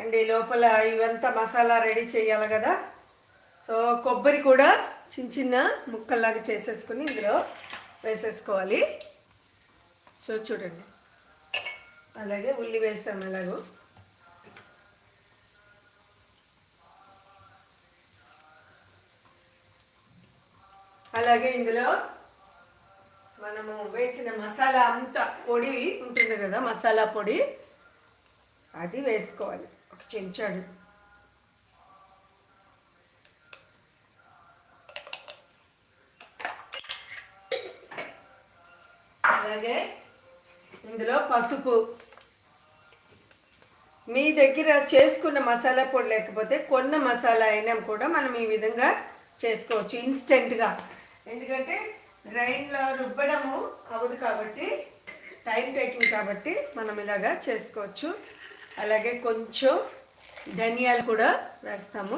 And ఈ లోపల ఇవంతా మసాలా రెడీ చేయాలి కదా. సో కొబ్బరి కూడా చిన్న చిన్న ముక్కల్లాగా చేసేసుకుని ఇందులో వేసేసుకోవాలి. సో చూడండి, అలాగే ఉల్లి వేసాము ఎలాగో. అలాగే ఇందులో మనము వేసిన మసాలా అంతా పొడి ఉంటుంది కదా, మసాలా పొడి అది వేసుకోవాలి ఒక చెంచాడు. అలాగే ఇందులో పసుపు. మీ దగ్గర చేసుకున్న మసాలా పొడి లేకపోతే కొన్న మసాలా అయినా కూడా మనం ఈ విధంగా చేసుకోవచ్చు ఇన్స్టెంట్గా. ఎందుకంటే గ్రైండ్లో రుబ్బడము అవ్వదు కాబట్టి, టైం టేకింగ్ కాబట్టి మనం ఇలాగా చేసుకోవచ్చు. అలాగే కొంచెం ధనియాలు కూడా వేస్తాము.